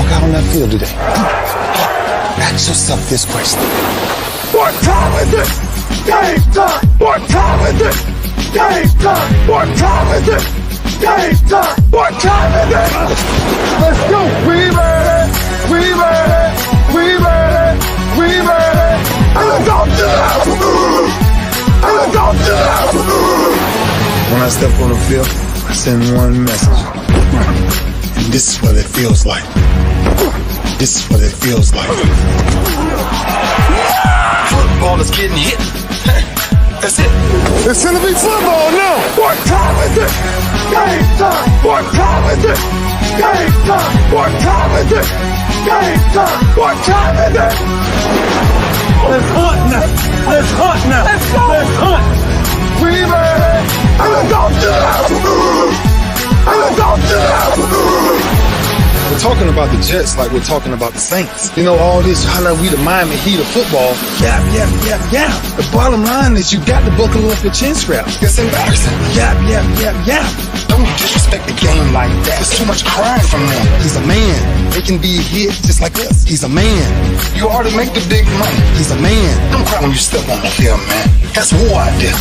walk out on that field today, ask yourself this question. What time is it? Game time! What time is it? Game time! What time is it? Game time! What time is it? Let's go! We ready! We ready! We ready! We ready! And let's go to the house! And let's go to the house! When I step on the field, I send one message. And this is what it feels like. This is what it feels like. Football is getting hit. That's it. It's gonna be football now. What time is it? Game time. What time is it? Game time. What time is it? Game time. What time is it? Let's hunt now. Let's hunt now. Let's go. Let's hunt. We ready? And let's go to the house. And let's go to the house. We're talking about the Jets like we're talking about the Saints. You know, all this, how like we the Miami Heat of football. Yap. The bottom line is you got to buckle up your chin strap. It's embarrassing. Yap. Don't disrespect the game like that. There's too much crying from him. He's a man. They can be a hit just like us. He's a man. You already make the big money. He's a man. Don't cry when you step on the field, man. That's war out there.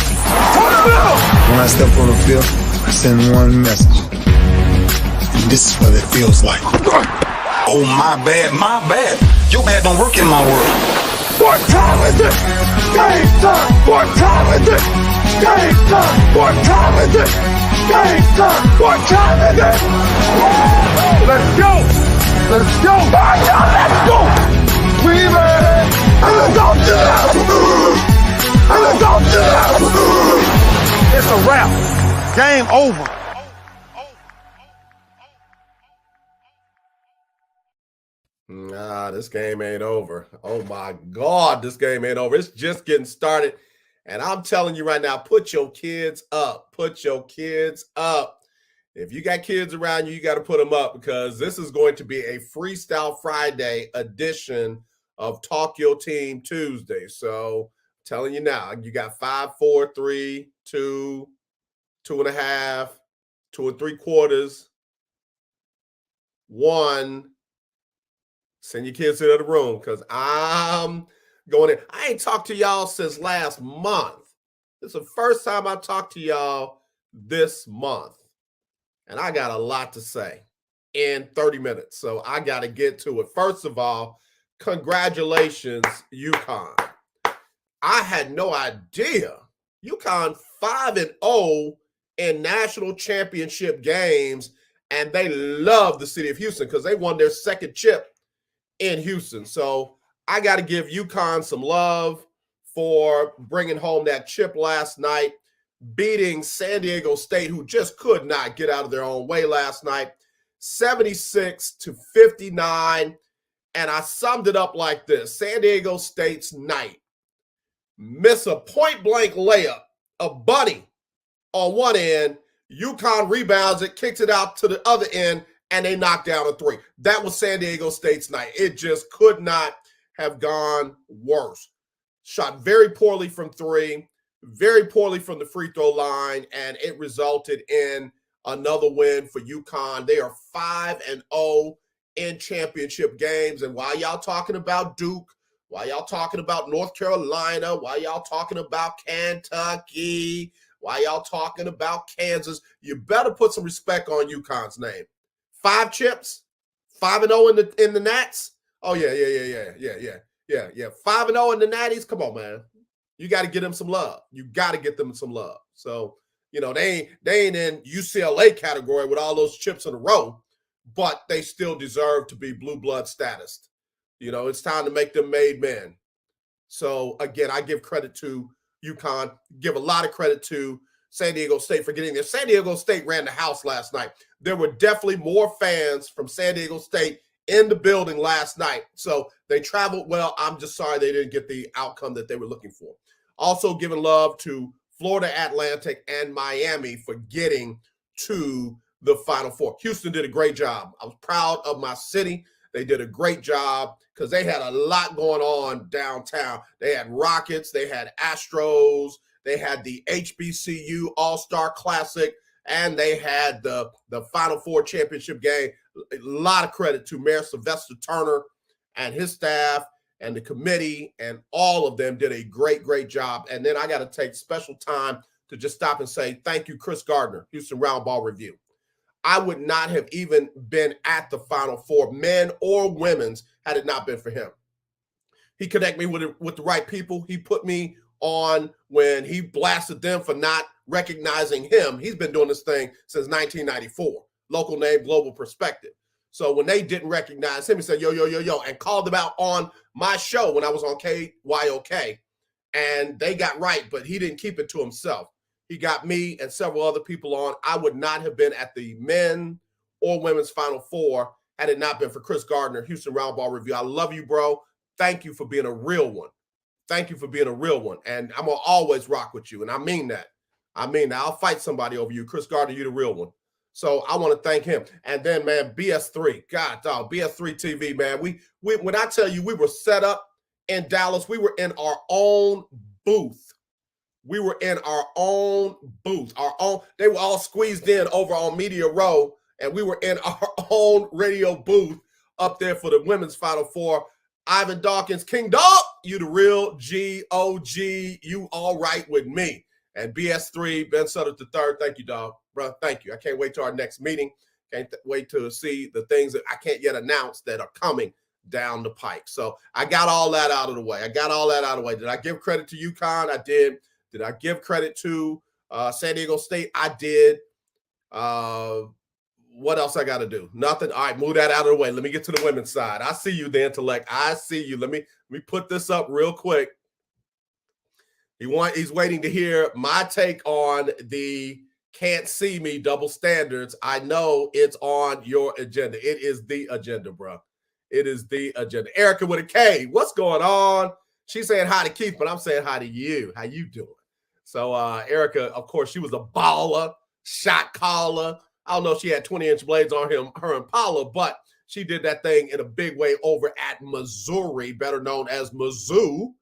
When I step on the field, I send one message. This is what it feels like. Oh, my bad. Your bad don't work in my world. What time is it? Game time. What time is it? Game time. What time is it? Game time. What time is it? Let's go. Let's go. Let's go. We ready? And let's go to the house. And let's go to the house. It's a wrap. Game over. Nah, this game ain't over. Oh my God, this game ain't over. It's just getting started. And I'm telling you right now, put your kids up. Put your kids up. If you got kids around you, you got to put them up because this is going to be a Freestyle Friday edition of Talk Your Team Tuesday. So I'm telling you now, you got 5, 4, 3, 2, 2.5, 2 3/4, 1. Send your kids to the other room because I'm going in. I ain't talked to y'all since last month. It's the first time I talked to y'all this month. And I got a lot to say in 30 minutes. So I got to get to it. First of all, congratulations, UConn. I had no idea. UConn 5-0 in national championship games. And they love the city of Houston because they won their second chip in Houston. So I got to give UConn some love for bringing home that chip last night, beating San Diego State, who just could not get out of their own way last night, 76-59. And I summed it up like this. San Diego State's night. Miss a point-blank layup, a bunny on one end. UConn rebounds it, kicks it out to the other end, and they knocked down a 3. That was San Diego State's night. It just could not have gone worse. Shot very poorly from 3, very poorly from the free throw line, and it resulted in another win for UConn. They are 5-0 in championship games. And while y'all talking about Duke, while y'all talking about North Carolina, while y'all talking about Kentucky, while y'all talking about Kansas, you better put some respect on UConn's name. 5 chips, 5-0 in the Nats. Oh yeah. 5-0 in the Natties. Come on, man. You got to get them some love. You got to get them some love. So, you know, they ain't in UCLA category with all those chips in a row, but they still deserve to be blue blood status. You know, it's time to make them made men. So again, I give credit to UConn, give a lot of credit to San Diego State for getting there. San Diego State ran the house last night. There were definitely more fans from San Diego State in the building last night. So they traveled well. I'm just sorry they didn't get the outcome that they were looking for. Also giving love to Florida Atlantic and Miami for getting to the Final Four. Houston did a great job. I was proud of my city. They did a great job because they had a lot going on downtown. They had Rockets, they had Astros, they had the HBCU All-Star Classic, and they had the Final Four championship game. A lot of credit to Mayor Sylvester Turner and his staff and the committee, and all of them did a great job. And then I got to take special time to just stop and say thank you, Chris Gardner, Houston Roundball Review. I would not have even been at the Final Four, men or women's, had it not been for him. He connected me with the right people. He put me on when he blasted them for not recognizing him. He's been doing this thing since 1994. Local name, global perspective. So when they didn't recognize him, he said, yo, and called them out on my show when I was on KYOK. And they got right, but he didn't keep it to himself. He got me and several other people on. I would not have been at the men or women's Final Four had it not been for Chris Gardner, Houston Roundball Review. I love you, bro. Thank you for being a real one. Thank you for being a real one. And I'm going to always rock with you. And I mean that. I'll fight somebody over you. Chris Gardner, you're the real one. So I want to thank him. And then, man, BS3. God, dog, BS3 TV, man. We when I tell you we were set up in Dallas, we were in our own booth. We were in our own booth. They were all squeezed in over on Media Row, and we were in our own radio booth up there for the women's Final Four. Ivan Dawkins, King Dog, you the real G-O-G. You all right with me. And BS3, Ben Sutter III, thank you, dog. Bro, thank you. I can't wait till our next meeting. Can't wait to see the things that I can't yet announce that are coming down the pike. So I got all that out of the way. Did I give credit to UConn? I did. Did I give credit to San Diego State? I did. What else I got to do? Nothing. All right, move that out of the way. Let me get to the women's side. I see you, the intellect. I see you. Let me put this up real quick. He's waiting to hear my take on the can't see me double standards. I know it's on your agenda. It is the agenda, bro. It is the agenda. Erica with a K. What's going on? She's saying hi to Keith, but I'm saying hi to you. How you doing? So Erica, of course, she was a baller, shot caller. I don't know if she had 20-inch blades on her Impala, but she did that thing in a big way over at Missouri, better known as Mizzou.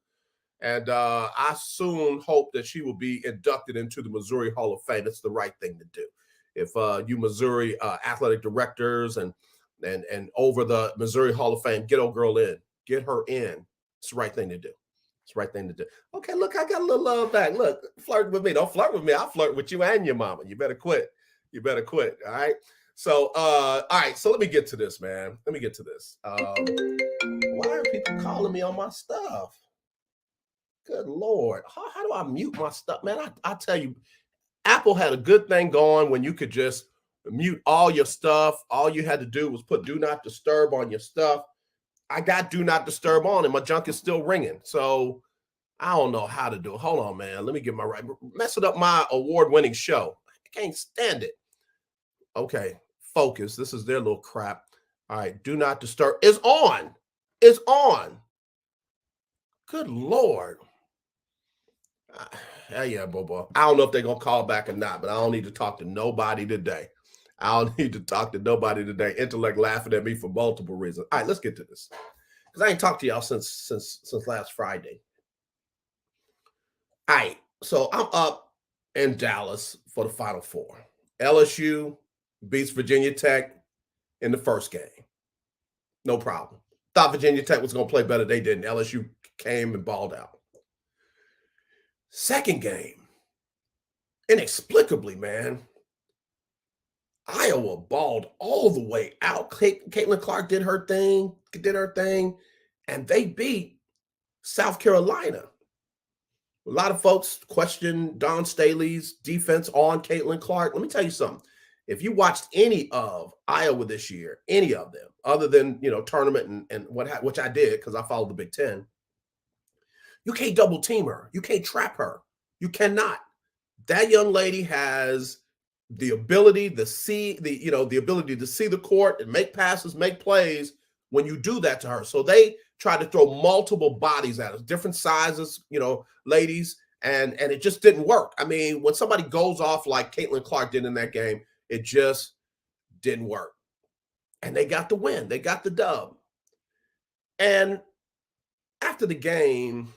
And I soon hope that she will be inducted into the Missouri Hall of Fame. It's the right thing to do. If you Missouri athletic directors and over the Missouri Hall of Fame, get old girl in. Get her in. It's the right thing to do. It's the right thing to do. Okay, look, I got a little love back. Look, flirt with me. Don't flirt with me. I'll flirt with you and your mama. You better quit. You better quit. All right. So, all right. So let me get to this, man. Let me get to this. Why are people calling me on my stuff? Good Lord. How do I mute my stuff? Man, I tell you, Apple had a good thing going when you could just mute all your stuff. All you had to do was put do not disturb on your stuff. I got do not disturb on and my junk is still ringing. So I don't know how to do it. Hold on, man. Let me get my right. Messing up my award-winning show. I can't stand it. Okay, focus. This is their little crap. All right, do not disturb. It's on. It's on. Good Lord. Yeah, Bobo. I don't know if they're going to call back or not, but I don't need to talk to nobody today. Intellect laughing at me for multiple reasons. All right, let's get to this. Because I ain't talked to y'all since last Friday. All right, so I'm up in Dallas for the Final Four. LSU beats Virginia Tech in the first game. No problem. Thought Virginia Tech was going to play better. They didn't. LSU came and balled out. Second game, inexplicably, man, Iowa balled all the way out. Caitlin Clark did her thing, and they beat South Carolina. A lot of folks question Don Staley's defense on Caitlin Clark. Let me tell you something. If you watched any of Iowa this year, any of them, other than, tournament and which I did because I followed the Big Ten, you can't double team her. You can't trap her. You cannot. That young lady has the ability to see the ability to see the court and make passes, make plays when you do that to her. So they try to throw multiple bodies at us, different sizes, ladies, and it just didn't work. I mean, when somebody goes off like Caitlin Clark did in that game, it just didn't work. And they got the win. They got the dub. And after the game,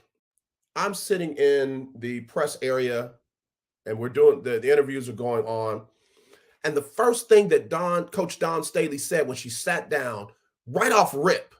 I'm sitting in the press area and we're doing the interviews are going on. And the first thing that Coach Dawn Staley said when she sat down right off rip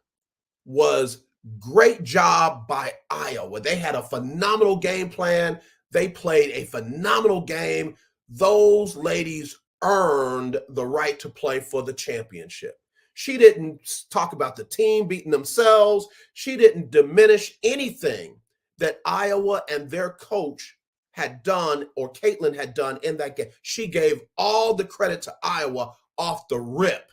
was, great job by Iowa. They had a phenomenal game plan. They played a phenomenal game. Those ladies earned the right to play for the championship. She didn't talk about the team beating themselves. She didn't diminish anything that Iowa and their coach had done or Caitlin had done in that game. She gave all the credit to Iowa off the rip.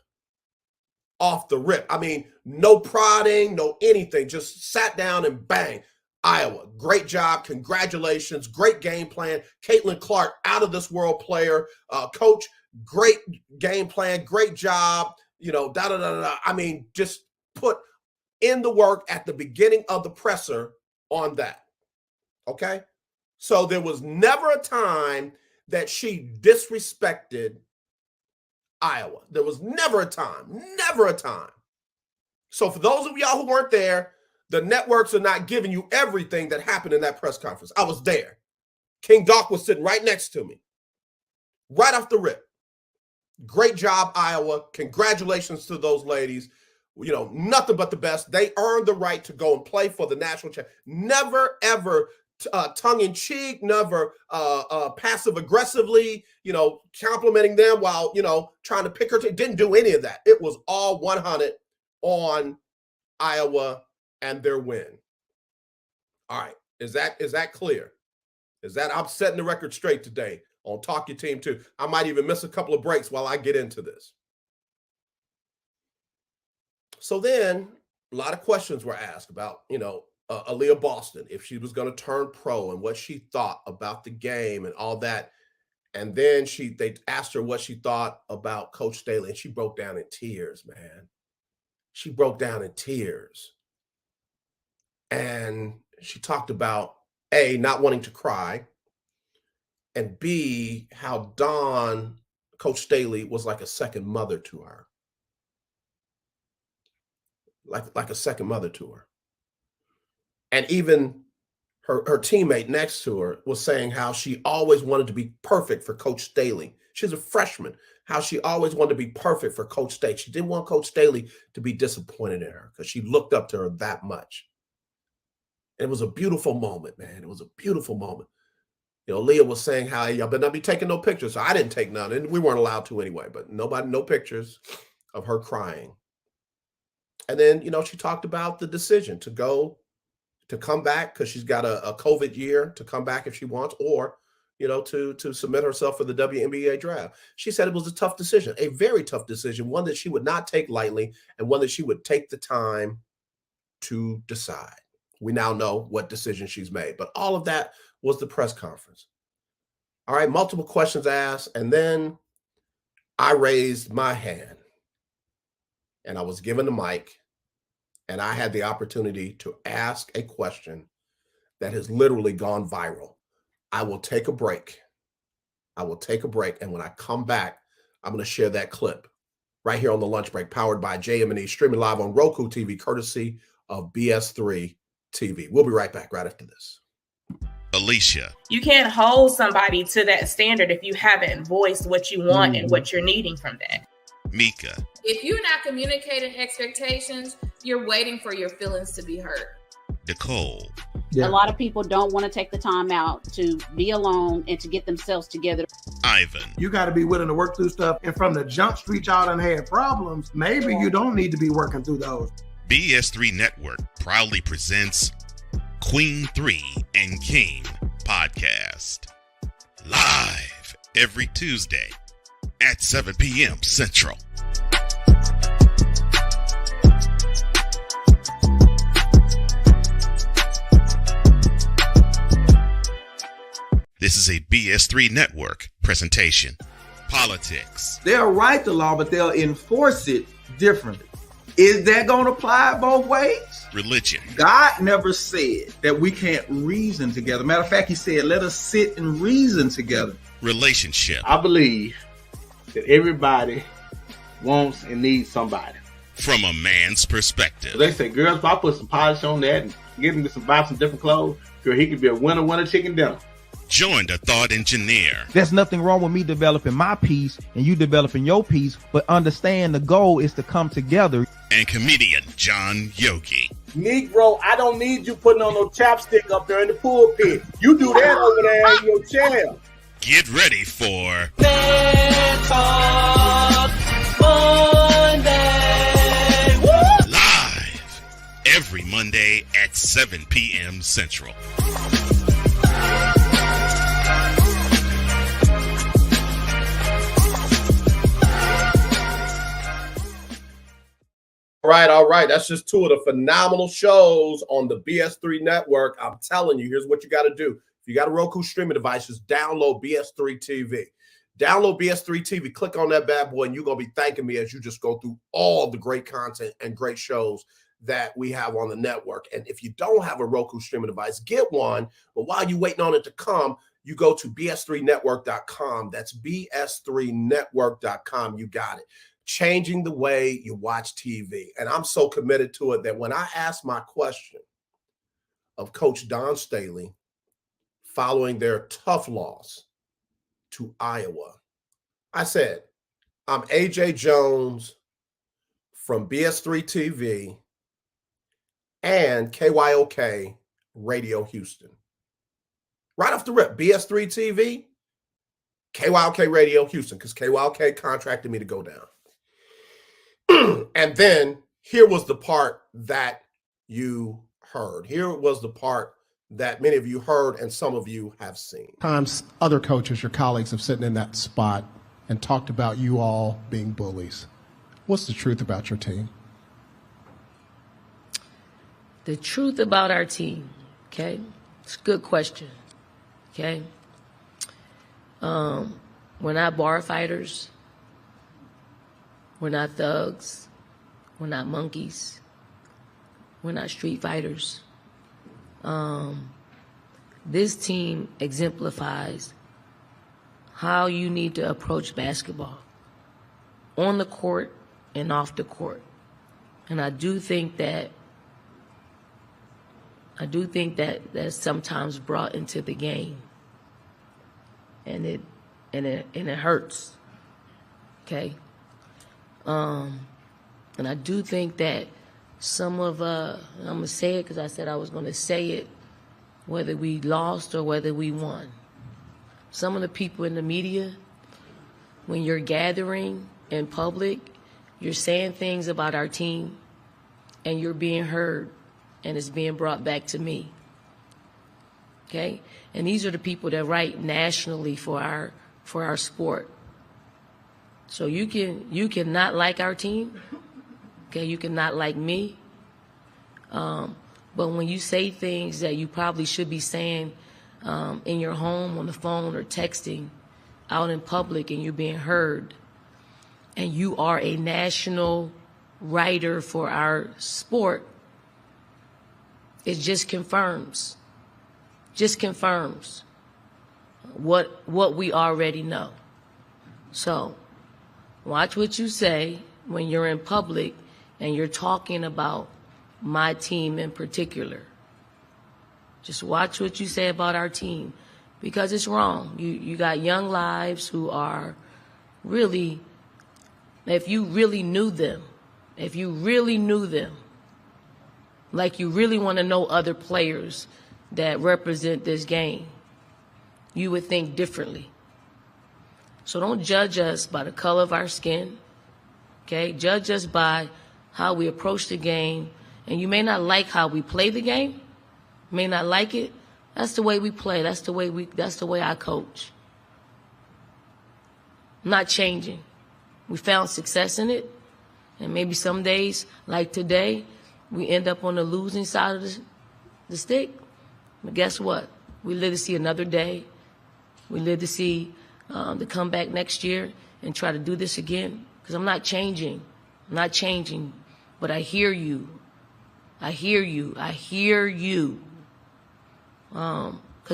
Off the rip. I mean, no prodding, no anything. Just sat down and bang. Iowa, great job. Congratulations. Great game plan. Caitlin Clark, out of this world player. Coach, great game plan. Great job. You know, I mean, just put in the work at the beginning of the presser on that. Okay? So there was never a time that she disrespected Iowa. There was never a time. So for those of y'all who weren't there, the networks are not giving you everything that happened in that press conference. I was there. King Doc was sitting right next to me. Right off the rip. Great job, Iowa. Congratulations to those ladies. You know, nothing but the best. They earned the right to go and play for the national championship. Never, ever tongue-in-cheek, never passive-aggressively, you know, complimenting them while, you know, trying to pick her. Didn't do any of that. It was all 100 on Iowa and their win. All right. Is that clear? I'm setting the record straight today on Talk Your Team too. I might even miss a couple of breaks while I get into this. So then a lot of questions were asked about, you know, Aaliyah Boston, if she was going to turn pro and what she thought about the game and all that. And then they asked her what she thought about Coach Staley, and she broke down in tears, man. She broke down in tears. And she talked about, A, not wanting to cry, and B, how Coach Staley was like a second mother to her. Like a second mother to her. And even her teammate next to her was saying how she always wanted to be perfect for Coach Staley. She's a freshman. How she always wanted to be perfect for Coach Staley. She didn't want Coach Staley to be disappointed in her because she looked up to her that much. And it was a beautiful moment, man. It was a beautiful moment. You know, Leah was saying how y'all better not be taking no pictures. So I didn't take none, and we weren't allowed to anyway, but no pictures of her crying. And then, you know, she talked about the decision to come back because she's got a COVID year to come back if she wants, or, you know, to submit herself for the WNBA draft. She said it was a tough decision, a very tough decision, one that she would not take lightly and one that she would take the time to decide. We now know what decision she's made, but all of that was the press conference. All right, multiple questions asked, and then I raised my hand and I was given the mic. And I had the opportunity to ask a question that has literally gone viral. I will take a break. And when I come back, I'm going to share that clip right here on the lunch break, powered by JM&E, streaming live on Roku TV, courtesy of BS3 TV. We'll be right back right after this. Alicia. You can't hold somebody to that standard if you haven't voiced what you want and what you're needing from that. Mika. If you're not communicating expectations, you're waiting for your feelings to be hurt. Nicole. Yeah. A lot of people don't want to take the time out to be alone and to get themselves together. Ivan. You got to be willing to work through stuff. And from the jump street, y'all done had problems. Maybe you don't need to be working through those. BS3 Network proudly presents Queen 3 and King podcast. Live every Tuesday at 7 p.m. Central. This is a BS3 Network presentation. Politics. They'll write the law, but they'll enforce it differently. Is that going to apply both ways? Religion. God never said that we can't reason together. Matter of fact, he said, let us sit and reason together. Relationship. I believe that everybody wants and needs somebody. From a man's perspective. They say, girls, if I put some polish on that and get him to buy some different clothes, girl, he could be a winner chicken dinner. Join the thought engineer There's nothing wrong with me developing my piece and you developing your piece, but understand the goal is to come together. and comedian John Yogi. Negro, I don't need you putting on no chapstick up there in the pulpit. You do that over there in your chair. Get ready for Talk Monday. Live every Monday at 7 p.m. Central. All right. That's just two of the phenomenal shows on the BS3 network. I'm telling you, here's what you got to do. If you got a Roku streaming device, just download BS3 TV. Download BS3 TV, click on that bad boy, and you're going to be thanking me as you just go through all the great content and great shows that we have on the network. And if you don't have a Roku streaming device, get one. But while you're waiting on it to come, you go to bs3network.com. That's bs3network.com. You got it. Changing the way you watch TV. And I'm so committed to it that when I asked my question of Coach Don Staley following their tough loss to Iowa, I said, I'm AJ Jones from BS3 TV and KYOK Radio Houston. Right off the rip, BS3 TV, KYOK Radio Houston, because KYOK contracted me to go down. And then here was the part that you heard. Here was the part that many of you heard and some of you have seen. Times other coaches, your colleagues, have sitting in that spot and talked about you all being bullies. What's the truth about your team? The truth about our team, okay? It's a good question, okay? We're not bar fighters. We're not thugs. We're not monkeys. We're not street fighters. This team exemplifies how you need to approach basketball on the court and off the court. And I do think that that's sometimes brought into the game. And it hurts. Okay? And I do think that some of, I'm going to say it because I said I was going to say it, whether we lost or whether we won. Some of the people in the media, when you're gathering in public, you're saying things about our team and you're being heard and it's being brought back to me. Okay? And these are the people that write nationally for our sport. So you can not like our team, okay? You can not like me, but when you say things that you probably should be saying in your home, on the phone, or texting out in public, and you're being heard, and you are a national writer for our sport, it just confirms what we already know. So watch what you say when you're in public and you're talking about my team in particular. Just watch what you say about our team, because it's wrong. You got young lives who are really, if you really knew them, like you really want to know other players that represent this game, you would think differently. So don't judge us by the color of our skin, okay? Judge us by how we approach the game. And you may not like how we play the game, may not like it. That's the way we play. That's the way I coach. I'm not changing. We found success in it. And maybe some days, like today, we end up on the losing side of the stick. But guess what? We live to see another day. We live to see to come back next year and try to do this again, because I'm not changing, but I hear you, because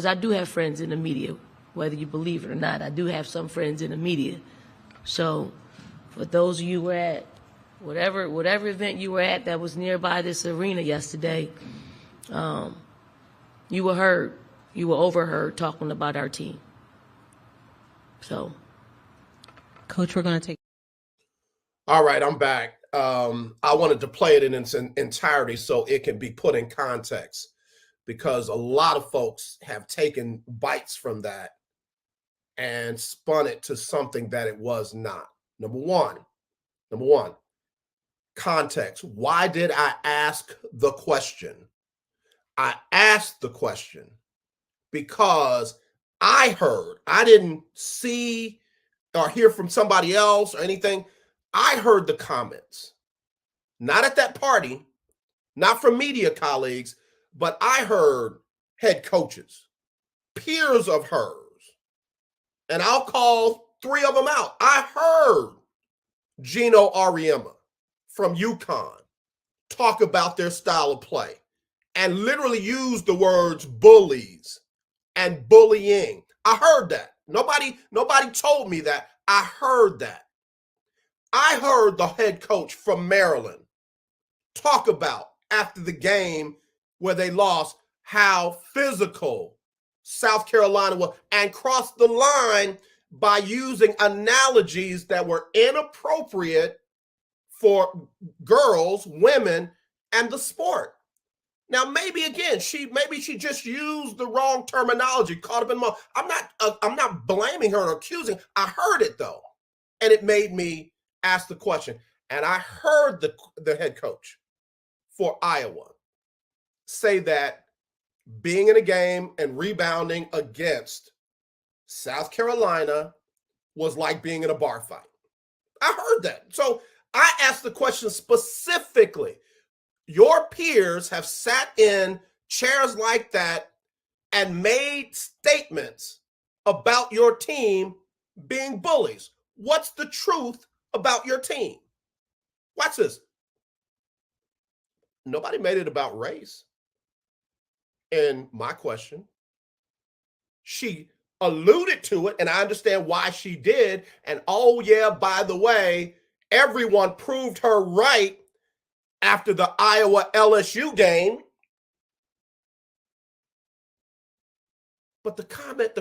I do have friends in the media, whether you believe it or not. I do have some friends in the media. So for those of you who were at whatever event you were at that was nearby this arena yesterday, you were heard. you were overheard talking about our team. So, Coach, we're going to take. All right, I'm back. I wanted to play it in its entirety so it can be put in context, because a lot of folks have taken bites from that and spun it to something that it was not. Number one, context. Why did I ask the question? I asked the question because I didn't see or hear from somebody else or anything. I heard the comments, not at that party, not from media colleagues, but I heard head coaches, peers of hers, and I'll call 3 of them out. I heard Gino Auriemma from UConn talk about their style of play and literally use the words bullies and bullying. I heard that. Nobody told me that. I heard that. I heard the head coach from Maryland talk about after the game where they lost how physical South Carolina was and crossed the line by using analogies that were inappropriate for girls, women, and the sport. Now, maybe again, she just used the wrong terminology, caught up in the. I'm not blaming her or accusing. I heard it though, and it made me ask the question. And I heard the head coach for Iowa say that being in a game and rebounding against South Carolina was like being in a bar fight. I heard that. So I asked the question specifically. Your peers have sat in chairs like that and made statements about your team being bullies. What's the truth about your team? Watch this. Nobody made it about race. And my question, she alluded to it, and I understand why she did. And oh yeah, by the way, everyone proved her right after the Iowa LSU game. But the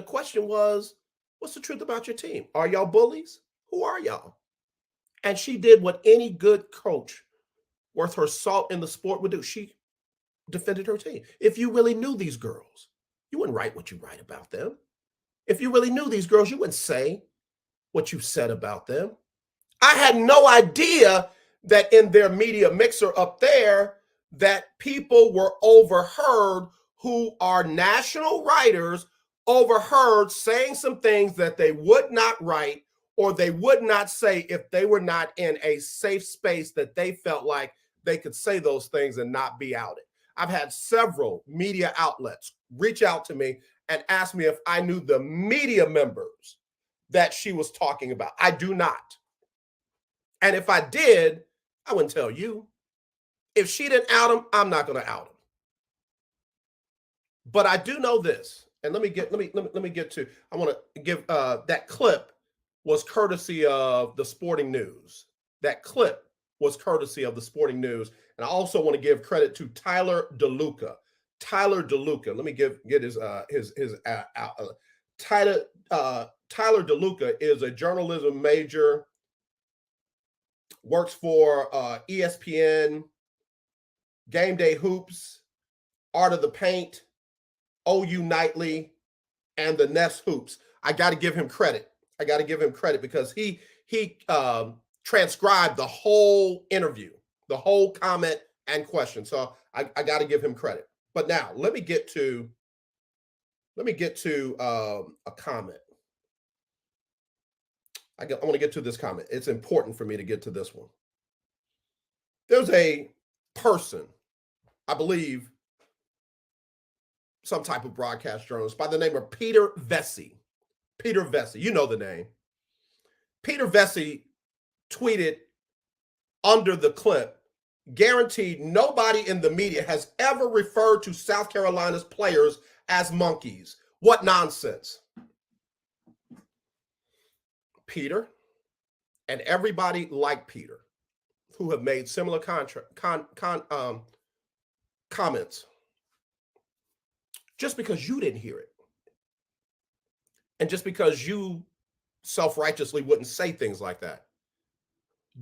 question was, what's the truth about your team? Are y'all bullies? Who are y'all? And she did what any good coach worth her salt in the sport would do. She defended her team. If you really knew these girls, you wouldn't write what you write about them. If you really knew these girls, you wouldn't say what you said about them. I had no idea that in their media mixer up there, that people were overheard who are national writers, overheard saying some things that they would not write or they would not say if they were not in a safe space that they felt like they could say those things and not be outed. I've had several media outlets reach out to me and ask me if I knew the media members that she was talking about. I do not. And if I did, I wouldn't tell you. If she didn't out him, I'm not going to out him. But I do know this, and let me get to. I want to give that clip was courtesy of the Sporting News. That clip was courtesy of the Sporting News, and I also want to give credit to Tyler DeLuca. Tyler DeLuca. Let me get his Tyler DeLuca is a journalism major. Works for ESPN, Game Day Hoops, Art of the Paint, OU Nightly, and the Nest Hoops. I got to give him credit. Because he transcribed the whole interview, the whole comment and question. So I got to give him credit. But now let me get to a comment. I want to get to this comment. It's important for me to get to this one. There's a person, I believe, some type of broadcast journalist by the name of Peter Vesey. Peter Vesey, you know the name. Peter Vesey tweeted under the clip, guaranteed nobody in the media has ever referred to South Carolina's players as monkeys. What nonsense. Peter and everybody like Peter who have made similar comments just because you didn't hear it. And just because you self-righteously wouldn't say things like that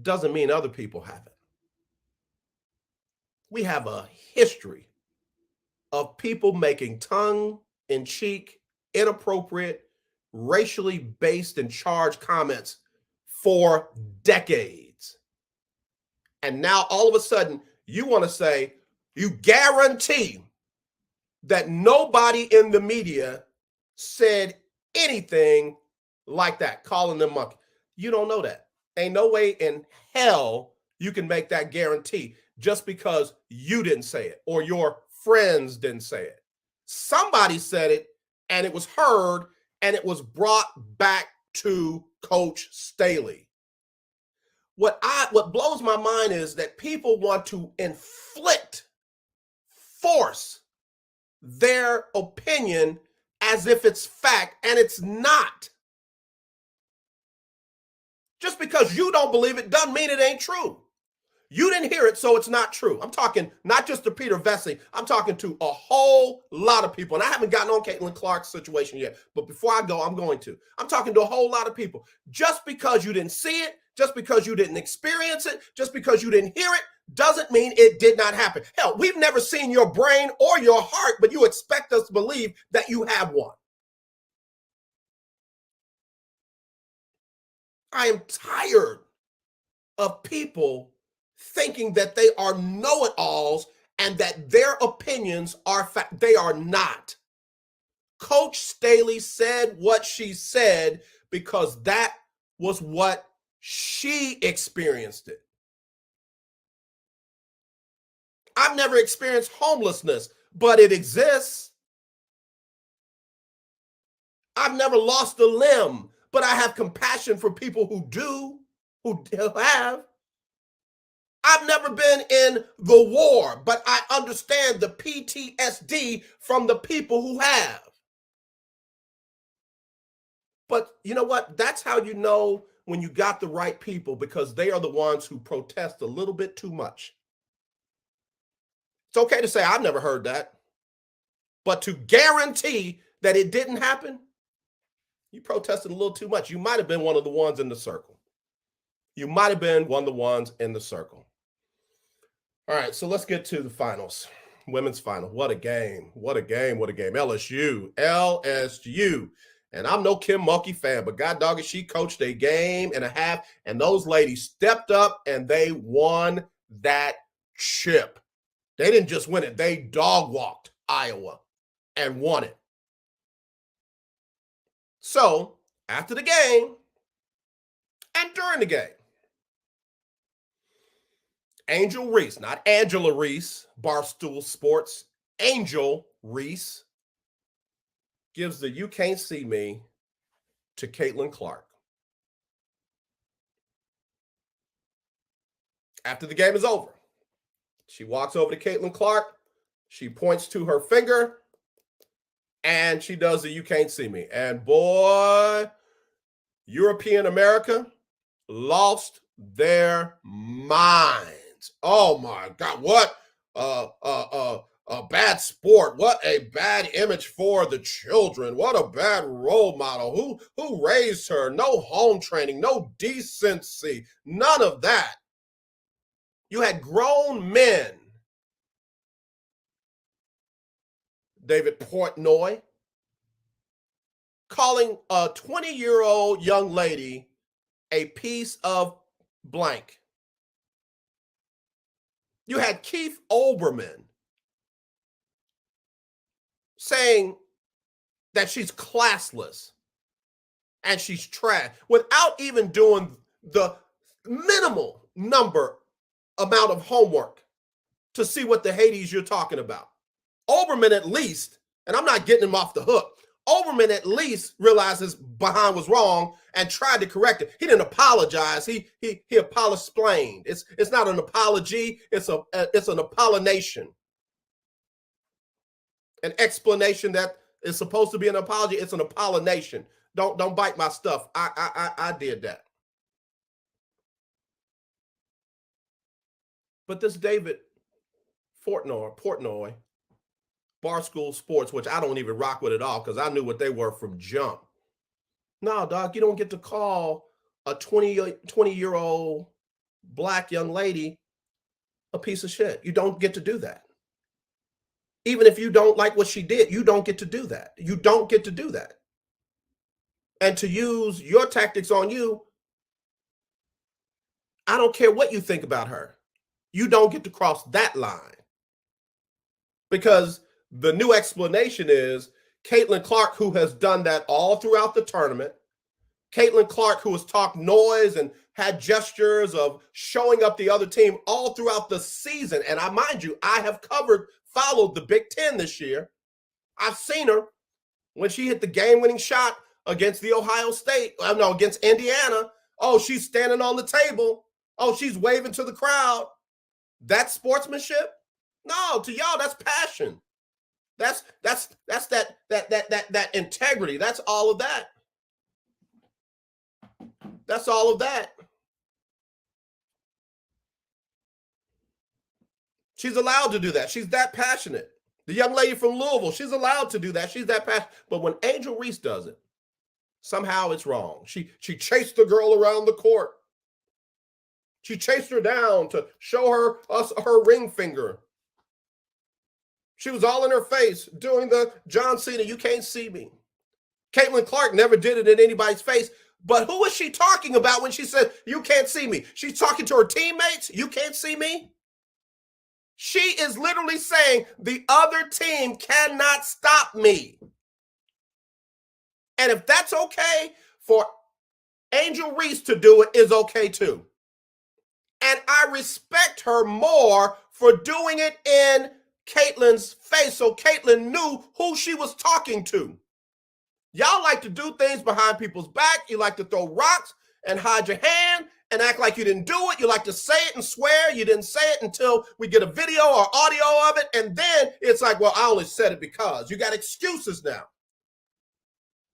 doesn't mean other people haven't. We have a history of people making tongue-in-cheek, inappropriate, racially based and charged comments for decades. And now all of a sudden you want to say you guarantee that nobody in the media said anything like that, calling them monkey. You don't know that. Ain't no way in hell you can make that guarantee just because you didn't say it or your friends didn't say it. Somebody said it and it was heard and it was brought back to Coach Staley. What blows my mind is that people want to force their opinion as if it's fact, and it's not. Just because you don't believe it doesn't mean it ain't true. You didn't hear it, so it's not true. I'm talking not just to Peter Vesey. I'm talking to a whole lot of people. And I haven't gotten on Caitlin Clark's situation yet. But before I go, I'm going to. I'm talking to a whole lot of people. Just because you didn't see it, just because you didn't experience it, just because you didn't hear it, doesn't mean it did not happen. Hell, we've never seen your brain or your heart, but you expect us to believe that you have one. I am tired of people thinking that they are know-it-alls and that their opinions are fact. They are not. Coach Staley said what she said because that was what she experienced it. I've never experienced homelessness, but it exists. I've never lost a limb, but I have compassion for people who do, who have. I've never been in the war, but I understand the PTSD from the people who have. But you know what? That's how you know when you got the right people, because they are the ones who protest a little bit too much. It's okay to say, I've never heard that. But to guarantee that it didn't happen, you protested a little too much. You might have been one of the ones in the circle. You might have been one of the ones in the circle. All right, so let's get to the finals. Women's final. What a game. What a game. What a game. LSU. And I'm no Kim Mulkey fan, but God dog it, she coached a game and a half, and those ladies stepped up and they won that chip. They didn't just win it. They dog walked Iowa and won it. So after the game and during the game, Angel Reese, not Angela Reese, Barstool Sports, Angel Reese gives the "You Can't See Me" to Caitlin Clark. After the game is over, she walks over to Caitlin Clark. She points to her finger and she does the "You Can't See Me." And boy, European America lost their minds. Oh my God, what a bad sport. What a bad image for the children. What a bad role model. Who raised her? No home training, no decency, none of that. You had grown men, David Portnoy, calling a 20-year-old young lady a piece of blank. You had Keith Olbermann saying that she's classless and she's trash without even doing the minimal amount of homework to see what the Hades you're talking about. Olbermann at least, and I'm not getting him off the hook, Olbermann at least realized his behind was wrong and tried to correct it. He didn't apologize. He apolosplained. It's not an apology. It's an apollination. An explanation that is supposed to be an apology. It's an apollination. Don't bite my stuff. I did that. But this David Portnoy Barstool Sports, which I don't even rock with at all because I knew what they were from jump. No, dog, you don't get to call a 20-year-old black young lady a piece of shit. You don't get to do that. Even if you don't like what she did, you don't get to do that. You don't get to do that. And to use your tactics on you, I don't care what you think about her. You don't get to cross that line. Because the new explanation is Caitlin Clark, who has done that all throughout the tournament. Caitlin Clark, who has talked noise and had gestures of showing up the other team all throughout the season. And I mind you, I have followed the Big Ten this year. I've seen her when she hit the game-winning shot against against Indiana. Oh, she's standing on the table. Oh, she's waving to the crowd. That's sportsmanship? No, to y'all, that's passion. That's that integrity. That's all of that. That's all of that. She's allowed to do that. She's that passionate. The young lady from Louisville, she's allowed to do that. She's that passionate. But when Angel Reese does it, somehow it's wrong. She chased the girl around the court. She chased her down to show us her ring finger. She was all in her face doing the John Cena, you can't see me. Caitlin Clark never did it in anybody's face. But who is she talking about when she said, you can't see me? She's talking to her teammates. You can't see me. She is literally saying the other team cannot stop me. And if that's okay for Angel Reese to do it, is okay too. And I respect her more for doing it in Caitlin's face so Caitlin knew who she was talking to. Y'all like to do things behind people's back. You like to throw rocks and hide your hand and act like you didn't do it. You like to say it and swear you didn't say it until we get a video or audio of it. And then it's like, well, I only said it because. You got excuses now.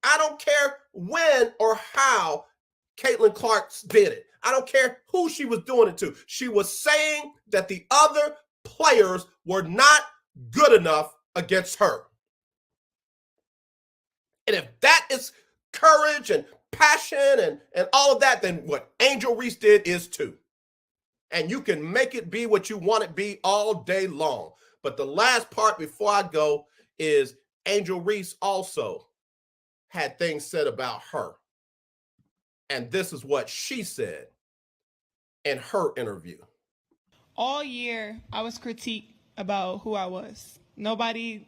I don't care when or how Caitlin Clark did it. I don't care who she was doing it to. She was saying that the other players were not good enough against her. And if that is courage and passion and all of that, then what Angel Reese did is too. And you can make it be what you want it to be all day long. But the last part before I go is Angel Reese also had things said about her. And this is what she said in her interview. All year, I was critiqued about who I was. Nobody...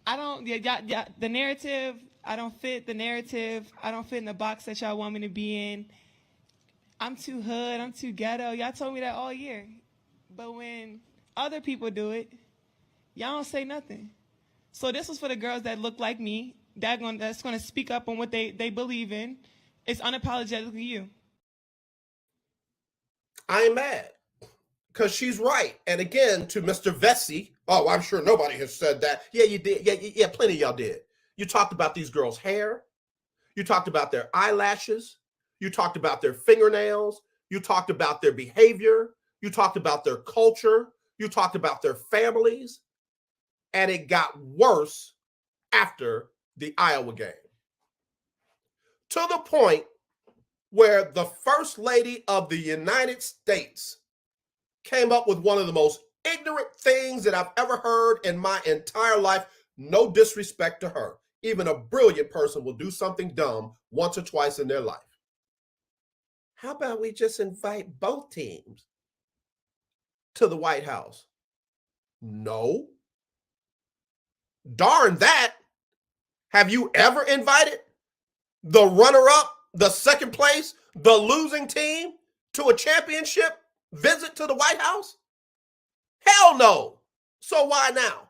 the narrative, I don't fit the narrative. I don't fit in the box that y'all want me to be in. I'm too hood. I'm too ghetto. Y'all told me that all year. But when other people do it, y'all don't say nothing. So this was for the girls that look like me, that's going to speak up on what they believe in. It's unapologetically you. I ain't mad. Because she's right. And again, to Mr. Vesey, oh, I'm sure nobody has said that. Yeah, you did. Yeah, plenty of y'all did. You talked about these girls' hair. You talked about their eyelashes. You talked about their fingernails. You talked about their behavior. You talked about their culture. You talked about their families. And it got worse after the Iowa game. To the point where the First Lady of the United States came up with one of the most ignorant things that I've ever heard in my entire life. No disrespect to her. Even a brilliant person will do something dumb once or twice in their life. How about we just invite both teams to the White House? No. Darn that. Have you ever invited the runner-up, the second place, the losing team to a championship visit to the White House? Hell no. So why now?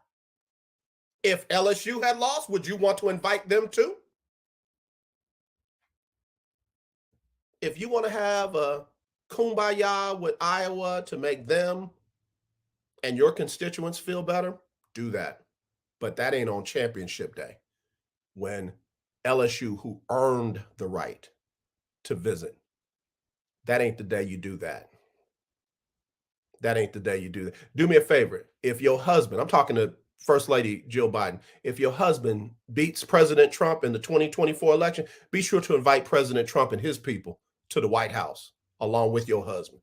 If LSU had lost, would you want to invite them too? If you want to have a kumbaya with Iowa to make them and your constituents feel better, do that. But that ain't on championship day when LSU, who earned the right to visit, that ain't the day you do that. That ain't the day you do that. Do me a favor. If your husband, I'm talking to First Lady Jill Biden, if your husband beats President Trump in the 2024 election, be sure to invite President Trump and his people to the White House along with your husband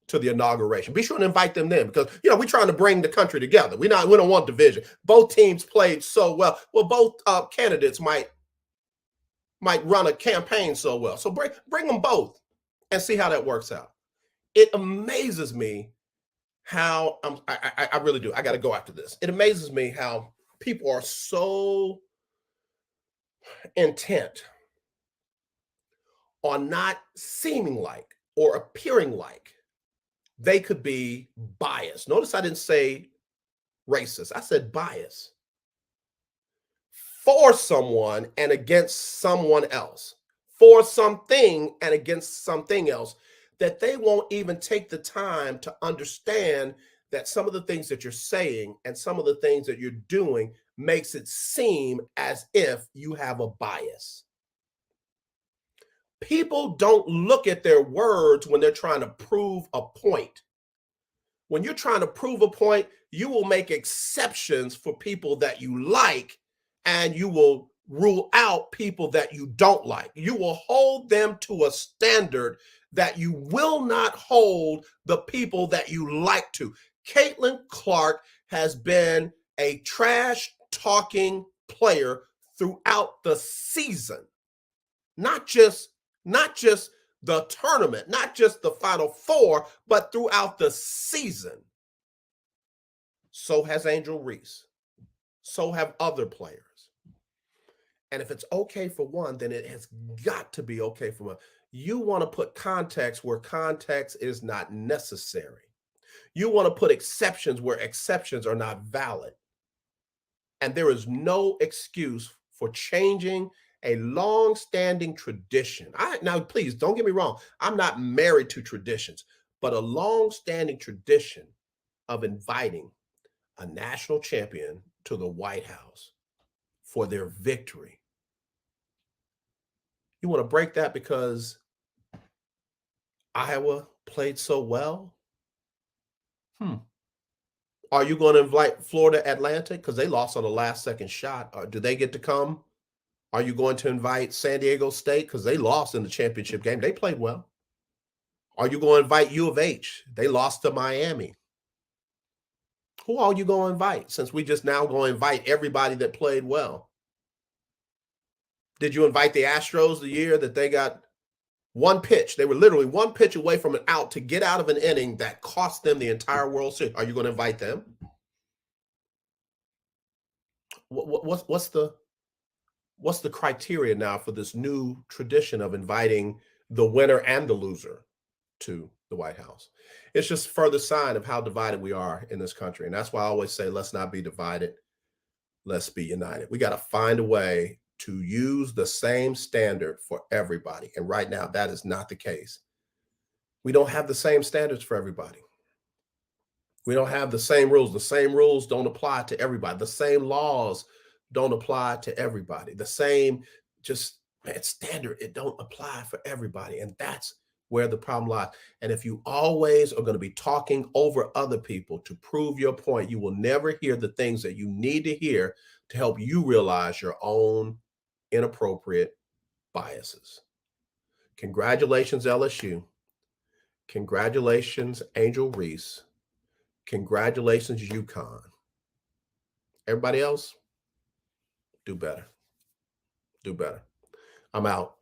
to the inauguration. Be sure to invite them then, because we're trying to bring the country together. We don't want division. Both teams played so well. Well, both candidates might run a campaign so well. So bring them both and see how that works out. It amazes me how I really do. I got to go after this. It amazes me how people are so intent on not seeming like or appearing like they could be biased. Notice I didn't say racist. I said bias. For someone and against someone else. For something and against something else. That they won't even take the time to understand that some of the things that you're saying and some of the things that you're doing makes it seem as if you have a bias. People don't look at their words when they're trying to prove a point. When you're trying to prove a point, you will make exceptions for people that you like, and you will rule out people that you don't like. You will hold them to a standard that you will not hold the people that you like to. Caitlin Clark has been a trash talking player throughout the season. Not just the tournament, not just the Final Four, but throughout the season. So has Angel Reese. So have other players. And if it's okay for one, then it has got to be okay for one. You want to put context where context is not necessary. You want to put exceptions where exceptions are not valid. And there is no excuse for changing a long-standing tradition. Now, please don't get me wrong. I'm not married to traditions, but a long-standing tradition of inviting a national champion to the White House for their victory. You want to break that because Iowa played so well? Are you going to invite Florida Atlantic because they lost on the last second shot? Or do they get to come? Are you going to invite San Diego State because they lost in the championship game? They played well. Are you going to invite U of H? They lost to Miami. Who are you going to invite, since we just now going to invite everybody that played well? Did you invite the Astros the year that they got one pitch? They were literally one pitch away from an out to get out of an inning that cost them the entire World Series. Are you going to invite them? What's the criteria now for this new tradition of inviting the winner and the loser to the White House? It's just further sign of how divided we are in this country. And that's why I always say, let's not be divided. Let's be united. We got to find a way to use the same standard for everybody. And right now, that is not the case. We don't have the same standards for everybody. We don't have the same rules. The same rules don't apply to everybody. The same laws don't apply to everybody. The same standard, it don't apply for everybody. And that's where the problem lies. And if you always are going to be talking over other people to prove your point, you will never hear the things that you need to hear to help you realize your own inappropriate biases. Congratulations, LSU. Congratulations, Angel Reese. Congratulations, UConn. Everybody else, do better. Do better. I'm out.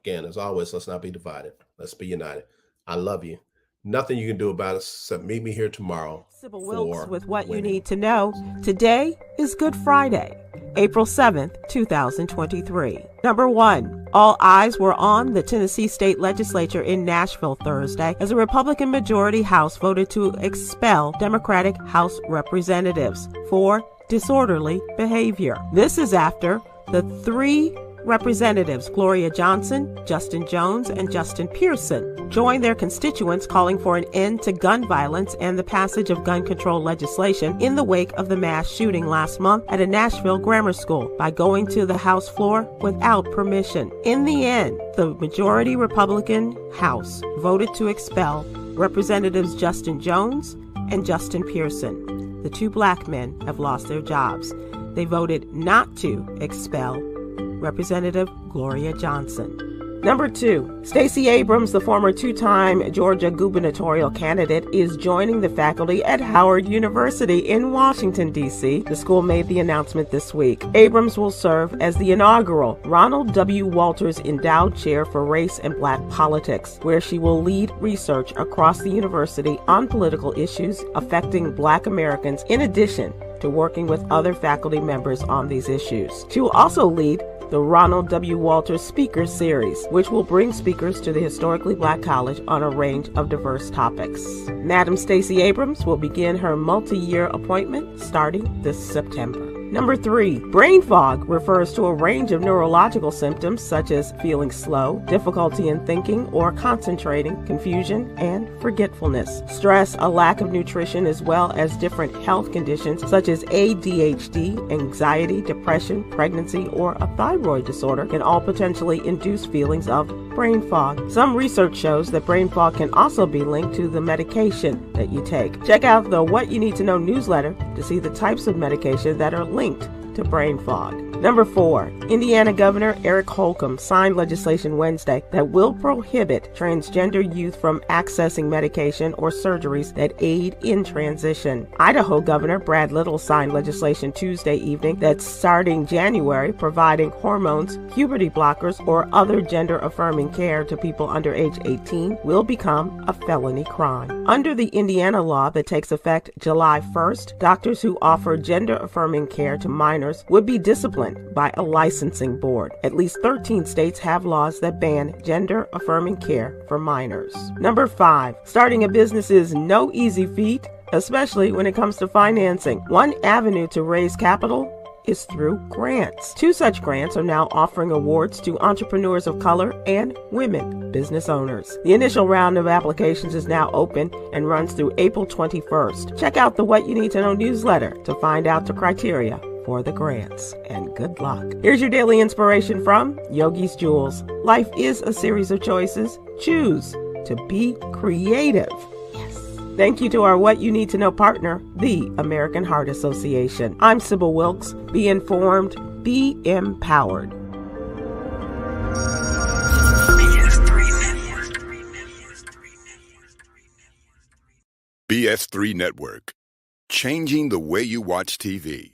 Again, as always, let's not be divided. Let's be united. I love you. Nothing you can do about it except meet me here tomorrow. Sybil Wilkes with what you need to know. Today is Good Friday, April 7th, 2023. Number 1, all eyes were on the Tennessee State Legislature in Nashville Thursday as a Republican majority House voted to expel Democratic House representatives for disorderly behavior. This is after the 3 representatives, Gloria Johnson, Justin Jones, and Justin Pearson, joined their constituents calling for an end to gun violence and the passage of gun control legislation in the wake of the mass shooting last month at a Nashville grammar school by going to the House floor without permission. In the end, the majority Republican House voted to expel Representatives Justin Jones and Justin Pearson. the 2 black men have lost their jobs. They voted not to expel Representative Gloria Johnson. Number 2, Stacey Abrams, the former 2-time Georgia gubernatorial candidate, is joining the faculty at Howard University in Washington, D.C. The school made the announcement this week. Abrams will serve as the inaugural Ronald W. Walters Endowed Chair for Race and Black Politics, where she will lead research across the university on political issues affecting Black Americans, in addition to working with other faculty members on these issues. She will also lead the Ronald W. Walters Speakers Series, which will bring speakers to the historically Black college on a range of diverse topics. Madam Stacey Abrams will begin her multi-year appointment starting this September. Number 3, brain fog refers to a range of neurological symptoms such as feeling slow, difficulty in thinking or concentrating, confusion, and forgetfulness. Stress, a lack of nutrition, as well as different health conditions such as ADHD, anxiety, depression, pregnancy, or a thyroid disorder can all potentially induce feelings of brain fog. Some research shows that brain fog can also be linked to the medication that you take. Check out the What You Need to Know newsletter to see the types of medication that are linked to brain fog. Number 4, Indiana Governor Eric Holcomb signed legislation Wednesday that will prohibit transgender youth from accessing medication or surgeries that aid in transition. Idaho Governor Brad Little signed legislation Tuesday evening that's starting January providing hormones, puberty blockers, or other gender-affirming care to people under age 18 will become a felony crime. Under the Indiana law that takes effect July 1st, doctors who offer gender-affirming care to minors would be disciplined by a licensing board. At least 13 states have laws that ban gender-affirming care for minors. Number 5, starting a business is no easy feat, especially when it comes to financing. One avenue to raise capital is through grants. 2 such grants are now offering awards to entrepreneurs of color and women business owners. The initial round of applications is now open and runs through April 21st. Check out the What You Need to Know newsletter to find out the criteria for the grants, and good luck. Here's your daily inspiration from Yogi's Jewels. Life is a series of choices. Choose to be creative. Yes. Thank you to our What You Need to Know partner, the American Heart Association. I'm Sybil Wilkes. Be informed, be empowered. BS3 Network, changing the way you watch TV.